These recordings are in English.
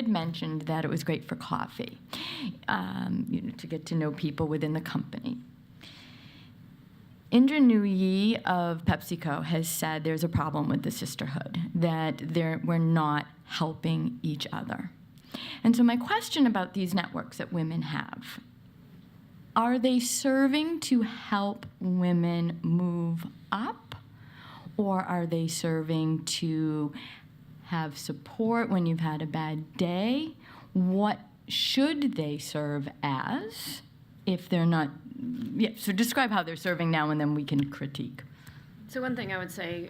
had mentioned that it was great for coffee, to get to know people within the company. Indra Nooyi of PepsiCo has said there's a problem with the sisterhood, that we're not helping each other. And so my question about these networks that women have, are they serving to help women move up, or are they serving to have support when you've had a bad day? What should they serve as if they're not? Yeah, so describe how they're serving now, and then we can critique. So one thing I would say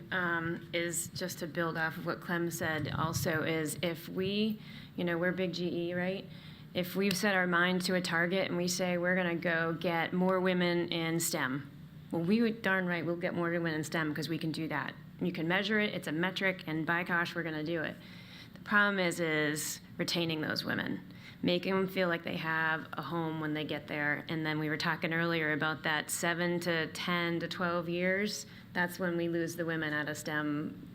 is, just to build off of what Clem said also, is if we, we're big GE, right? If we've set our mind to a target and we say we're going to go get more women in STEM, well, darn right, we'll get more women in STEM because we can do that. You can measure it, it's a metric, and by gosh, we're going to do it. The problem is retaining those women, making them feel like they have a home when they get there. And then we were talking earlier about that 7 to 10 to 12 years. That's when we lose the women out of STEM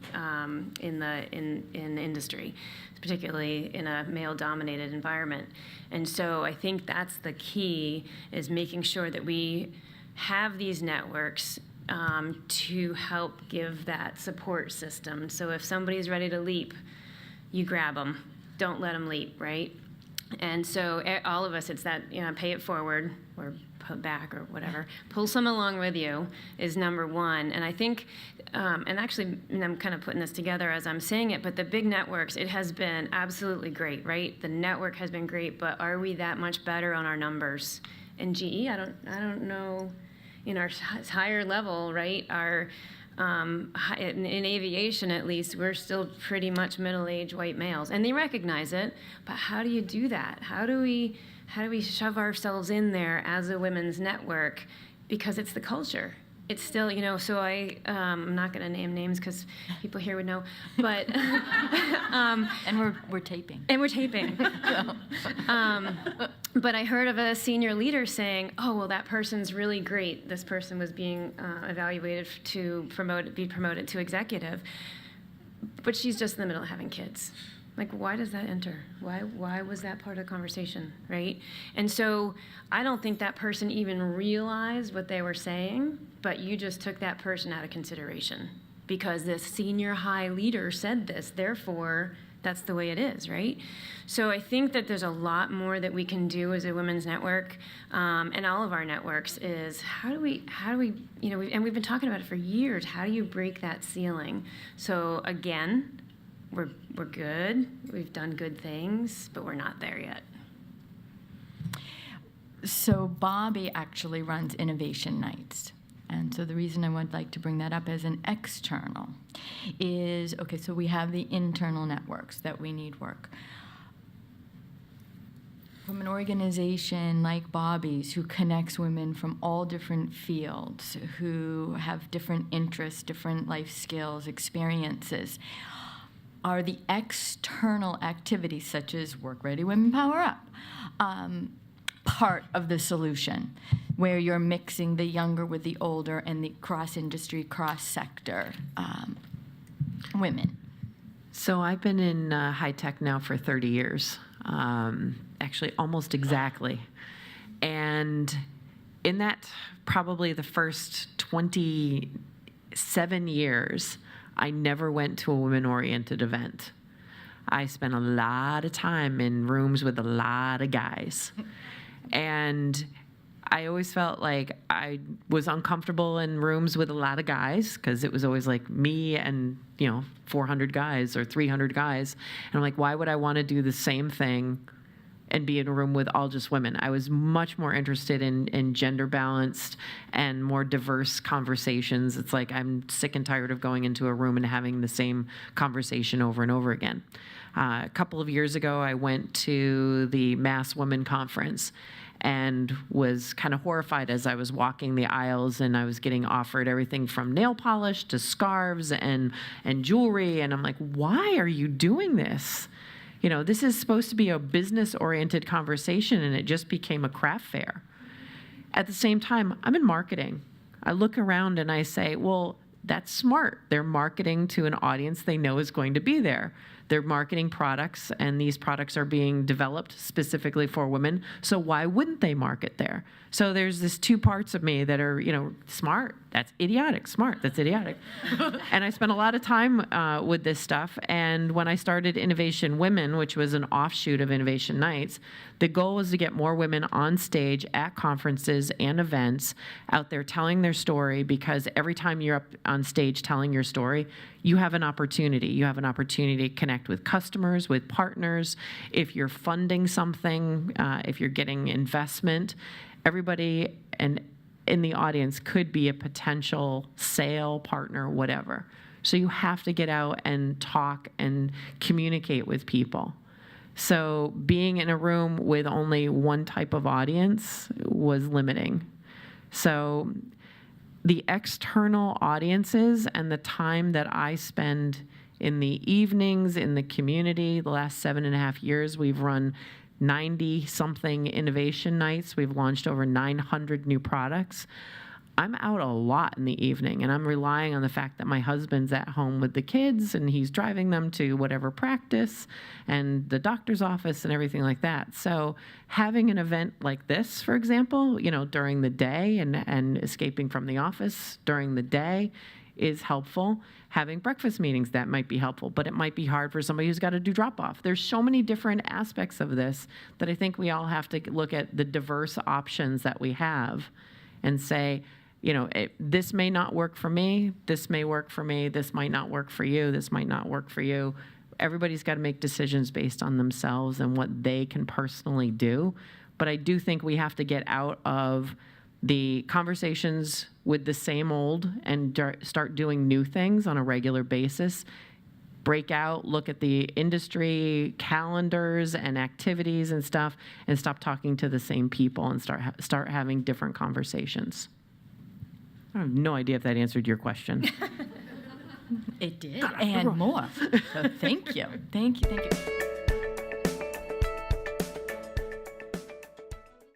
in industry, particularly in a male-dominated environment. And so I think that's the key, is making sure that we have these networks to help give that support system. So if somebody's ready to leap, you grab them. Don't let them leap, right? And so all of us, it's that, pay it forward or put back or whatever. Pull some along with you is number one. And I think, and actually, I'm kind of putting this together as I'm saying it, but the big networks, it has been absolutely great, right? The network has been great, but are we that much better on our numbers? In GE, I don't know, in our higher level, right? In aviation, at least, we're still pretty much middle-aged white males, and they recognize it. But how do you do that? How do we shove ourselves in there as a women's network? Because it's the culture. It's still, So I'm not going to name names because people here would know, but and we're taping. And we're taping. But I heard of a senior leader saying, "Oh, well, that person's really great. This person was being evaluated to be promoted to executive, but she's just in the middle of having kids." Like, why does that enter? Why was that part of the conversation, right? And so I don't think that person even realized what they were saying, but you just took that person out of consideration because this senior high leader said this, therefore that's the way it is, right? So I think that there's a lot more that we can do as a women's network, and all of our networks, is how do we, and we've been talking about it for years, how do you break that ceiling? So again, we're good, we've done good things, but we're not there yet. So Bobbie actually runs innovation nights. And so the reason I would like to bring that up as an external is, okay, so we have the internal networks that we need work. From an organization like Bobbie's, who connects women from all different fields, who have different interests, different life skills, experiences, are the external activities, such as Work Ready Women Power Up, part of the solution, where you're mixing the younger with the older and the cross-industry, cross-sector women? So I've been in high tech now for 30 years, actually almost exactly. And in that, probably the first 27 years, I never went to a women-oriented event. I spent a lot of time in rooms with a lot of guys. And I always felt like I was uncomfortable in rooms with a lot of guys because it was always like me and, 400 guys or 300 guys. And I'm like, why would I want to do the same thing and be in a room with all just women? I was much more interested in gender balanced and more diverse conversations. It's like I'm sick and tired of going into a room and having the same conversation over and over again. A couple of years ago, I went to the Mass Women Conference and was kind of horrified as I was walking the aisles, and I was getting offered everything from nail polish to scarves and jewelry. And I'm like, why are you doing this? This is supposed to be a business-oriented conversation, and it just became a craft fair. At the same time, I'm in marketing. I look around and I say, well, That's smart. They're marketing to an audience they know is going to be there. They're marketing products, and these products are being developed specifically for women. So why wouldn't they market there? So there's this two parts of me that are, smart. That's idiotic. Smart. That's idiotic. And I spent a lot of time with this stuff. And when I started Innovation Women, which was an offshoot of Innovation Nights, the goal was to get more women on stage at conferences and events out there telling their story, because every time you're up on stage telling your story, you have an opportunity. You have an opportunity to connect with customers, with partners. If you're funding something, if you're getting investment, everybody in the audience could be a potential sale partner, whatever. So you have to get out and talk and communicate with people. So being in a room with only one type of audience was limiting. So the external audiences and the time that I spend in the evenings in the community, the last 7.5 years, we've run 90-something innovation nights. We've launched over 900 new products. I'm out a lot in the evening, and I'm relying on the fact that my husband's at home with the kids, and he's driving them to whatever practice and the doctor's office and everything like that. So having an event like this, for example, during the day and escaping from the office during the day is helpful. Having breakfast meetings, that might be helpful, but it might be hard for somebody who's got to do drop-off. There's so many different aspects of this that I think we all have to look at the diverse options that we have and say, this may not work for me, this may work for me, this might not work for you, this might not work for you. Everybody's got to make decisions based on themselves and what they can personally do. But I do think we have to get out of the conversations with the same old and start doing new things on a regular basis. Break out, look at the industry calendars and activities and stuff, and stop talking to the same people and start having different conversations. I have no idea if that answered your question. It did, and more. So thank you. Thank you.